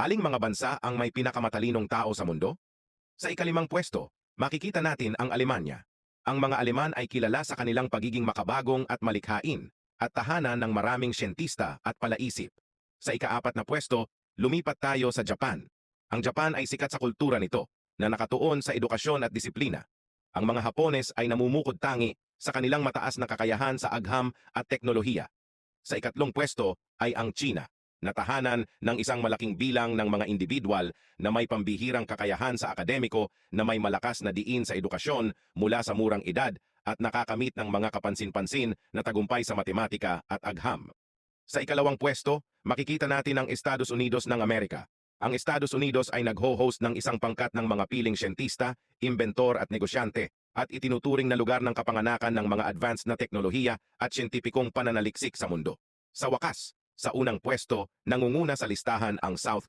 Aling mga bansa ang may pinakamatalinong tao sa mundo? Sa ikalimang pwesto, makikita natin ang Alemanya. Ang mga Aleman ay kilala sa kanilang pagiging makabagong at malikhain at tahanan ng maraming siyentista at palaisip. Sa ikaapat na pwesto, lumipat tayo sa Japan. Ang Japan ay sikat sa kultura nito na nakatuon sa edukasyon at disiplina. Ang mga Hapones ay namumukod tangi sa kanilang mataas na kakayahan sa agham at teknolohiya. Sa ikatlong pwesto ay ang China, na tahanan ng isang malaking bilang ng mga individual na may pambihirang kakayahan sa akademiko na may malakas na diin sa edukasyon mula sa murang edad at nakakamit ng mga kapansin-pansin na tagumpay sa matematika at agham. Sa ikalawang pwesto, makikita natin ang Estados Unidos ng Amerika. Ang Estados Unidos ay nagho-host ng isang pangkat ng mga piling siyentista, imbentor at negosyante at itinuturing na lugar ng kapanganakan ng mga advanced na teknolohiya at siyentipikong pananaliksik sa mundo. Sa wakas, sa unang pwesto, nangunguna sa listahan ang South